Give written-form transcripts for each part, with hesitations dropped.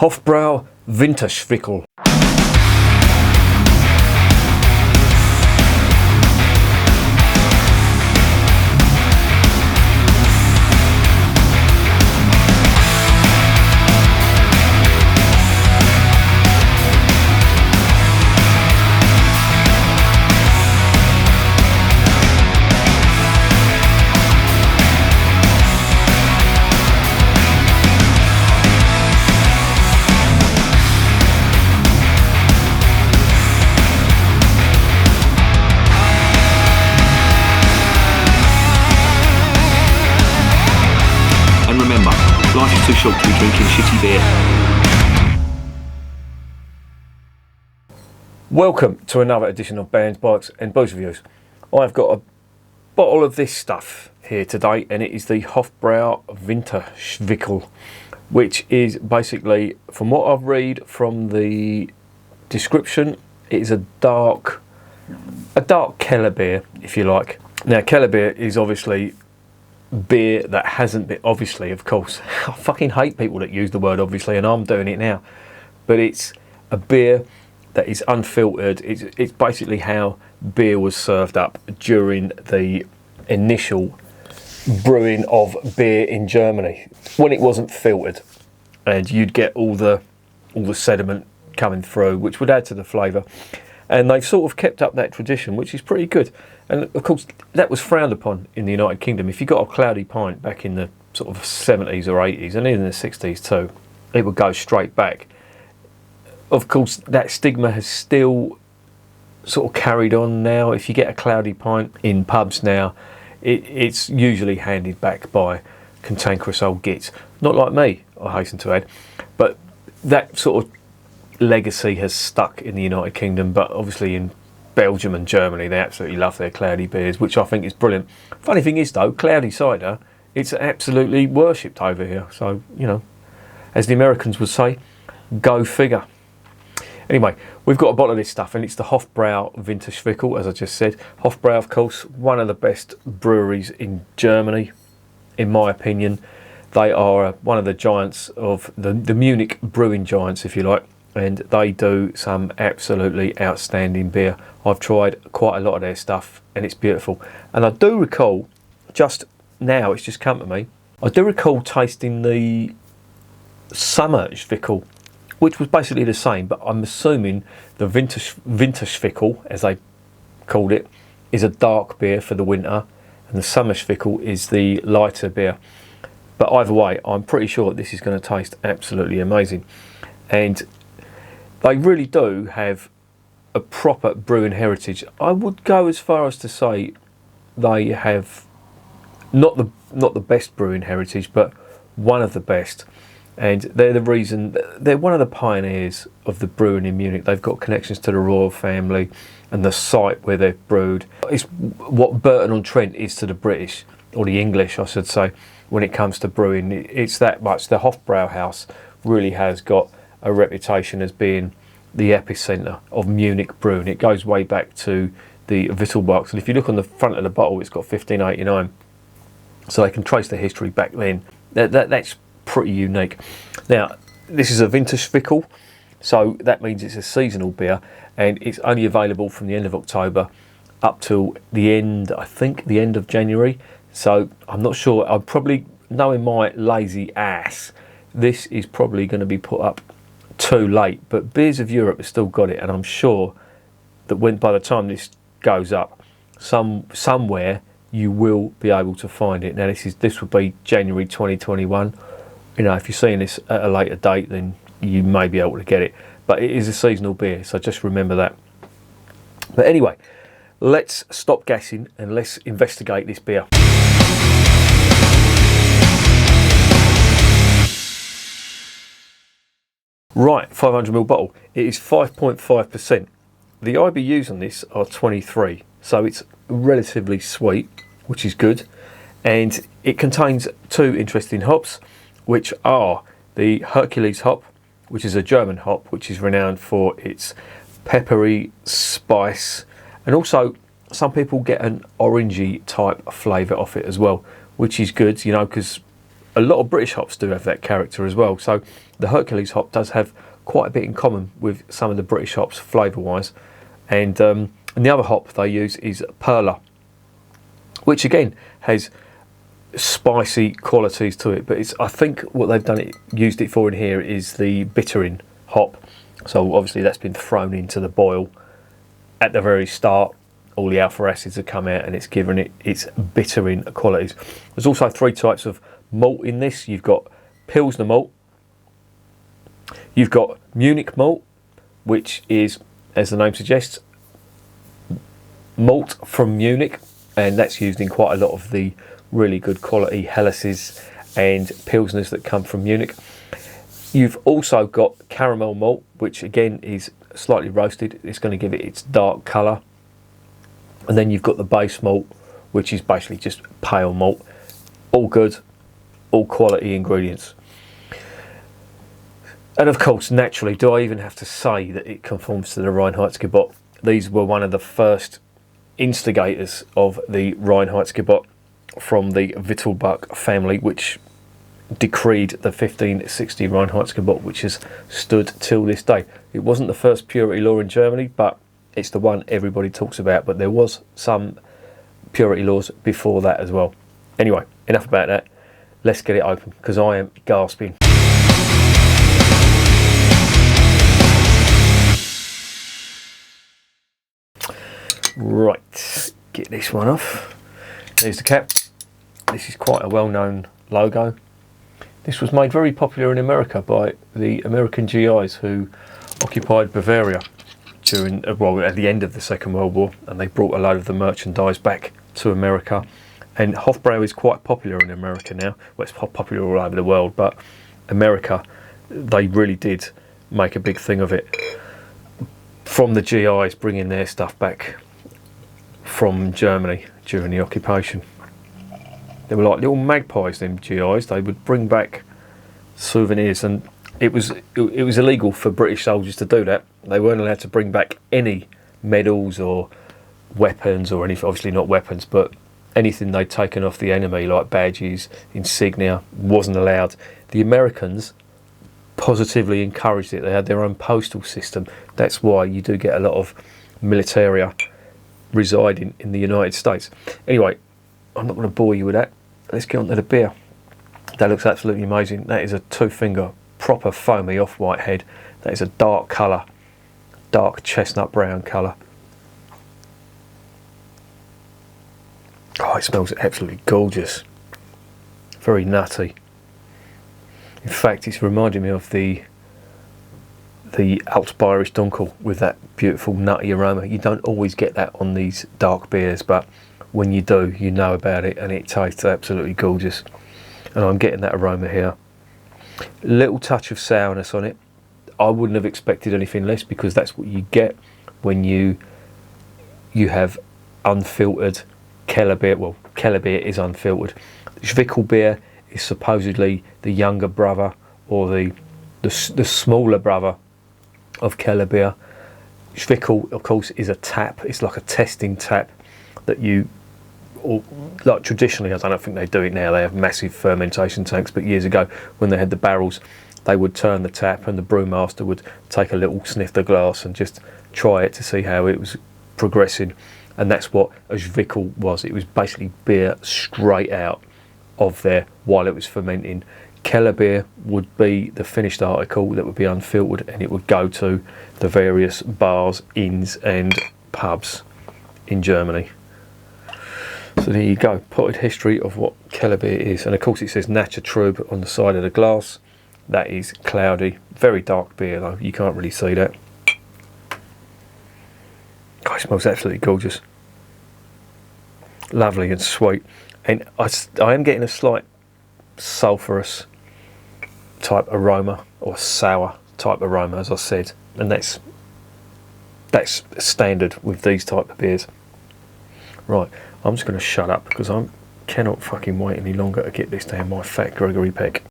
Hofbräu Winterzwickl. And remember, life is too short to be drinking shitty beer. Welcome to another edition of Bands, Bikes and Booze Reviews. I've got a bottle of this stuff here today, and it is the Hofbräu Winterzwickl, which is basically, from what I've read from the description, it is a dark Kellerbier, if you like. Now, Kellerbier is obviously beer that hasn't been, obviously, of course, I fucking hate people that use the word obviously, and I'm doing it now, but it's a beer that is unfiltered. It's basically how beer was served up during the initial brewing of beer in Germany, when it wasn't filtered, and you'd get all the sediment coming through, which would add to the flavour. And they've sort of kept up that tradition, which is pretty good. And of course, that was frowned upon in the United Kingdom. If you got a cloudy pint back in the sort of 70s or 80s, and even the 60s too, it would go straight back. Of course, that stigma has still sort of carried on now. If you get a cloudy pint in pubs now, it's usually handed back by cantankerous old gits. Not like me, I hasten to add. But that sort of legacy has stuck in the United Kingdom, but obviously in Belgium and Germany they absolutely love their cloudy beers, which I think is brilliant. Funny thing is though, cloudy cider, it's absolutely worshipped over here, so you know, as the Americans would say, go figure. Anyway, we've got a bottle of this stuff, and it's the Hofbräu Winterzwickl, as I just said. Hofbräu, of course, one of the best breweries in Germany, in my opinion. They are one of the giants of the Munich brewing giants, if you like, and they do some absolutely outstanding beer. I've tried quite a lot of their stuff, and it's beautiful. And I do recall, just now it's just come to me, I do recall tasting the Sommerzwickl, which was basically the same, but I'm assuming the Winterzwickl, as they called it, is a dark beer for the winter, and the Sommerzwickl is the lighter beer. But either way, I'm pretty sure that this is going to taste absolutely amazing. And they really do have a proper brewing heritage. I would go as far as to say they have not the best brewing heritage, but one of the best. And they're the reason, they're one of the pioneers of the brewing in Munich. They've got connections to the royal family and the site where they've brewed. It's what Burton-on-Trent is to the British, or the English I should say, when it comes to brewing. It's that much. The Hofbräuhaus really has got a reputation as being the epicentre of Munich brewing. It goes way back to the Vittelbachs, and if you look on the front of the bottle, it's got 1589, so they can trace the history back then. That's pretty unique. Now, this is a Winterzwickl, so that means it's a seasonal beer, and it's only available from the end of October up till the end, I think, the end of January. So I'm not sure. I'm probably, knowing my lazy ass, this is probably going to be put up too late, but Beers of Europe has still got it, and I'm sure that by the time this goes up, somewhere you will be able to find it. Now this would be January 2021. You know, if you're seeing this at a later date, then you may be able to get it, but it is a seasonal beer, so just remember that. But anyway, let's stop gassing and let's investigate this beer. Right, 500ml bottle. It is 5.5%. The IBUs on this are 23, so it's relatively sweet, which is good. And it contains two interesting hops, which are the Hercules hop, which is a German hop, which is renowned for its peppery spice, and also some people get an orangey type flavour off it as well, which is good, you know, because a lot of British hops do have that character as well. So the Hercules hop does have quite a bit in common with some of the British hops flavour-wise, and the other hop they use is Perla, which again has spicy qualities to it, but I think what they've used it for in here is the bittering hop. So obviously that's been thrown into the boil at the very start. All the alpha acids have come out and it's given it its bittering qualities. There's also 3 types of malt in this. You've got Pilsner malt, you've got Munich malt, which is, as the name suggests, malt from Munich, and that's used in quite a lot of the really good quality Helleses and Pilsners that come from Munich. You've also got caramel malt, which again is slightly roasted. It's going to give it its dark colour. And then you've got the base malt, which is basically just pale malt. All good, all quality ingredients. And of course, naturally, do I even have to say that it conforms to the Reinheitsgebot? These were one of the first instigators of the Reinheitsgebot from the Wittelsbach family, which decreed the 1560 Reinheitsgebot, which has stood till this day. It wasn't the first purity law in Germany, but it's the one everybody talks about. But there was some purity laws before that as well. Anyway, enough about that. Let's get it open, because I am gasping. Right, get this one off. There's the cap. This is quite a well-known logo. This was made very popular in America by the American GIs who occupied Bavaria during, well, at the end of the Second World War, and they brought a load of the merchandise back to America. And Hofbräu is quite popular in America now. Well, it's popular all over the world, but America, they really did make a big thing of it. From the GIs bringing their stuff back from Germany during the occupation. They were like little magpies, them GIs. They would bring back souvenirs, and it was illegal for British soldiers to do that. They weren't allowed to bring back any medals or weapons or anything. Obviously not weapons, but anything they'd taken off the enemy, like badges, insignia, wasn't allowed. The Americans positively encouraged it. They had their own postal system. That's why you do get a lot of militaria residing in the United States. Anyway, I'm not going to bore you with that. Let's get on to the beer. That looks absolutely amazing. That is a 2-finger, proper foamy off-white head. That is a dark colour, dark chestnut brown colour. Oh, it smells absolutely gorgeous. Very nutty. In fact, it's reminding me of the Alt-Bayerisch Dunkel with that beautiful nutty aroma. You don't always get that on these dark beers, but when you do, you know about it, and it tastes absolutely gorgeous. And I'm getting that aroma here. Little touch of sourness on it. I wouldn't have expected anything less, because that's what you get when you have unfiltered Kellerbier. Well, Kellerbier is unfiltered. Zwickel beer is supposedly the younger brother, or the smaller brother of Kellerbier. Zwickel, of course, is a tap. It's like a testing tap that you, or like traditionally, I don't think they do it now. They have massive fermentation tanks, but years ago, when they had the barrels, they would turn the tap, and the brewmaster would take a little sniff of the glass and just try it to see how it was progressing. And that's what a Zwickel was. It was basically beer straight out of there while it was fermenting. Kellerbier would be the finished article that would be unfiltered, and it would go to the various bars, inns and pubs in Germany. So there you go, potted history of what Kellerbier is. And of course it says Naturtrüb on the side of the glass. That is cloudy, very dark beer though, you can't really see that. God, it smells absolutely gorgeous. Lovely and sweet. And I am getting a slight sulphurous type aroma, or sour type aroma, as I said. And that's standard with these type of beers. Right, I'm just going to shut up, because I cannot fucking wait any longer to get this down my fat Gregory Peck.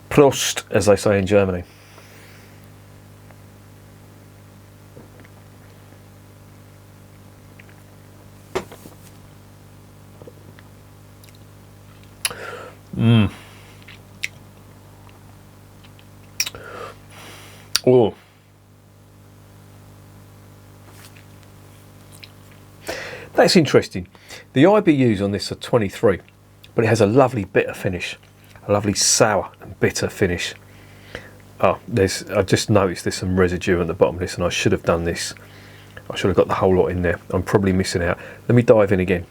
Prost, as they say in Germany. Oh. That's interesting. The IBUs on this are 23, but it has a lovely bitter finish, a lovely sour and bitter finish. Oh, I just noticed there's some residue at the bottom of this, and I should have done this. I should have got the whole lot in there. I'm probably missing out. Let me dive in again.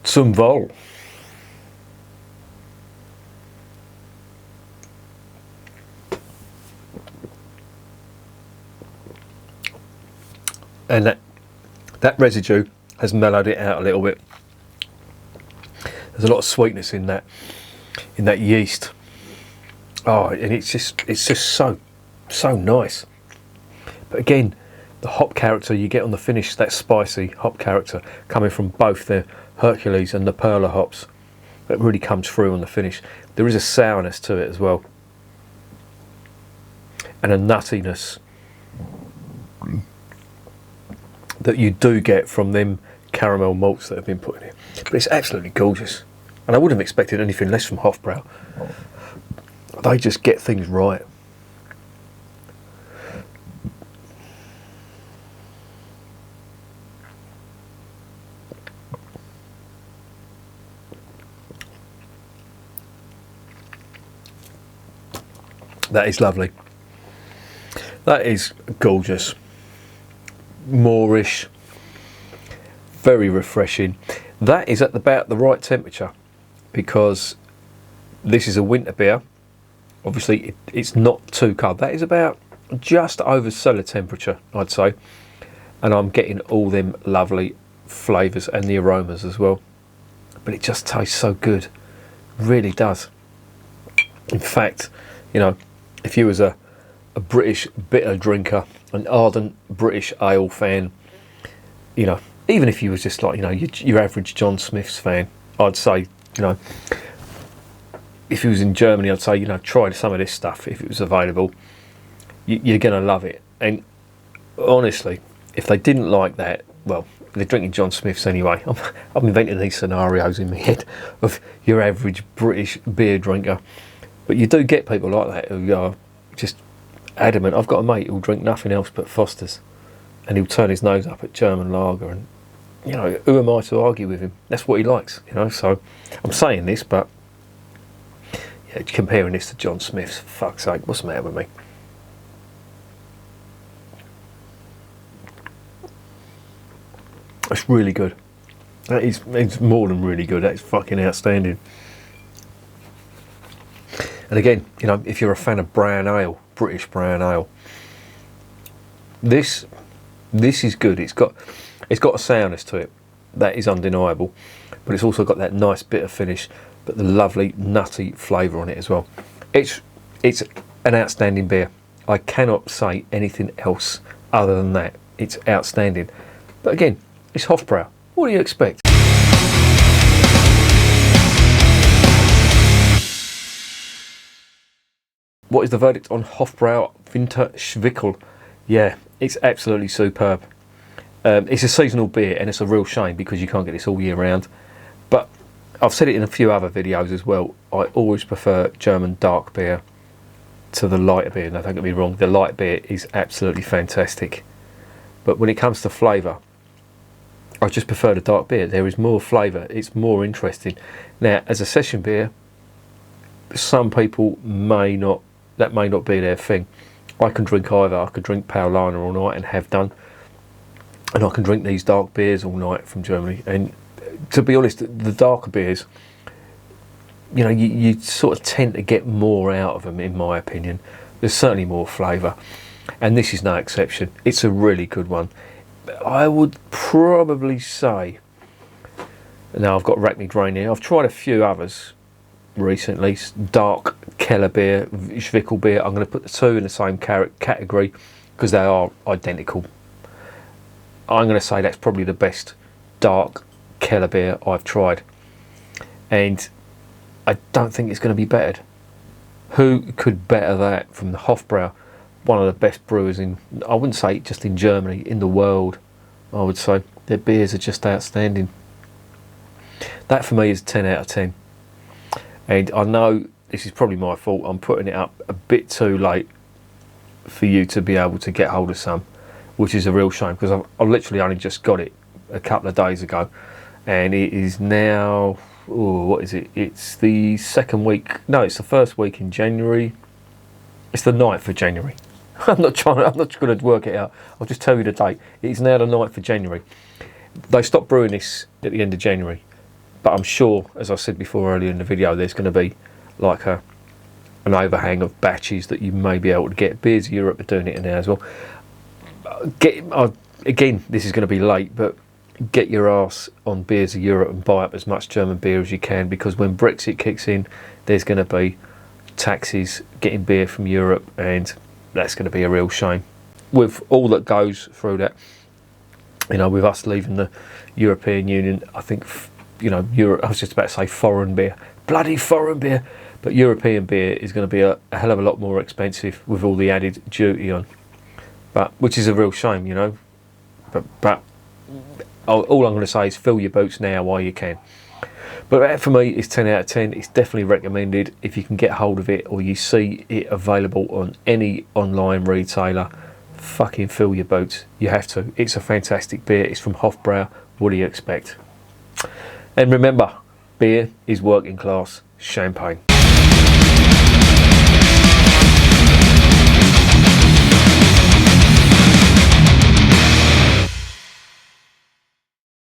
Zum Wohl. And that residue has mellowed it out a little bit. There's a lot of sweetness in that yeast. Oh, and it's just so nice. But again, the hop character you get on the finish, that spicy hop character coming from both the Hercules and the Perla hops, that really comes through on the finish. There is a sourness to it as well, and a nuttiness that you do get from them caramel malts that have been put in here. But it's absolutely gorgeous, and I wouldn't have expected anything less from Hofbräu. They just get things right. That is lovely. That is gorgeous. Moorish, very refreshing. That is at about the right temperature, because this is a winter beer. Obviously it's not too cold. That is about just over cellar temperature, I'd say, and I'm getting all them lovely flavours and the aromas as well. But it just tastes so good, it really does. In fact, you know, if you was a British bitter drinker, an ardent British ale fan, you know, even if you was just like, you know, your average John Smith's fan, I'd say, you know, if you was in Germany, I'd say, you know, try some of this stuff if it was available. You're going to love it. And honestly, if they didn't like that, well, they're drinking John Smith's anyway. I'm inventing these scenarios in my head of your average British beer drinker. But you do get people like that who are just adamant. I've got a mate who'll drink nothing else but Foster's, and he'll turn his nose up at German lager, and you know, who am I to argue with him? That's what he likes, you know. So I'm saying this, but yeah, comparing this to John Smith's, for fuck's sake, what's the matter with me? It's really good. It's more than really good. That's fucking outstanding. And again, you know, if you're a fan of brown ale, British brown ale, this is good. It's got a sourness to it that is undeniable, but it's also got that nice bitter finish, but the lovely nutty flavour on it as well. It's an outstanding beer. I cannot say anything else other than that. It's outstanding. But again, it's Hofbräu. What do you expect? What is the verdict on Hofbräu Winterzwickl? Yeah, it's absolutely superb. It's a seasonal beer, and it's a real shame because you can't get this all year round. But I've said it in a few other videos as well. I always prefer German dark beer to the lighter beer. Now, don't get me wrong, the light beer is absolutely fantastic. But when it comes to flavour, I just prefer the dark beer. There is more flavour. It's more interesting. Now, as a session beer, some people may not be their thing. I can drink either. I could drink Paulaner all night and have done, and I can drink these dark beers all night from Germany. And to be honest, the darker beers, you know, you sort of tend to get more out of them, in my opinion. There's certainly more flavour, and this is no exception. It's a really good one. I would probably say, now I've got rack me brain here, I've tried a few others recently, dark Kellerbier, Zwickel beer. I'm going to put the two in the same category because they are identical. I'm going to say that's probably the best dark Kellerbier I've tried, and I don't think it's going to be bettered. Who could better that from the Hofbräu, one of the best brewers in, I wouldn't say just in Germany, in the world. I would say their beers are just outstanding. That for me is 10 out of 10. And I know this is probably my fault. I'm putting it up a bit too late for you to be able to get hold of some, which is a real shame, because I've literally only just got it a couple of days ago, and it is now, what is it? It's the second week. No, it's the first week in January. It's the 9th of January. I'm not going to work it out. I'll just tell you the date. It's now the 9th of January. They stopped brewing this at the end of January, but I'm sure, as I said before earlier in the video, there's going to be like an overhang of batches that you may be able to get. Beers Europe are doing it now as well. Again, this is going to be late, but get your ass on Beers of Europe and buy up as much German beer as you can, because when Brexit kicks in, there's going to be taxes getting beer from Europe, and that's going to be a real shame. With all that goes through that, you know, with us leaving the European Union, I think, you know, Europe, I was just about to say foreign beer, bloody foreign beer, but European beer is going to be a hell of a lot more expensive with all the added duty on, but which is a real shame, you know. But all I'm going to say is fill your boots now while you can. But that for me is 10 out of 10. It's definitely recommended if you can get hold of it, or you see it available on any online retailer. Fucking fill your boots. You have to. It's a fantastic beer. It's from Hofbräu. What do you expect? And remember, beer is working class champagne.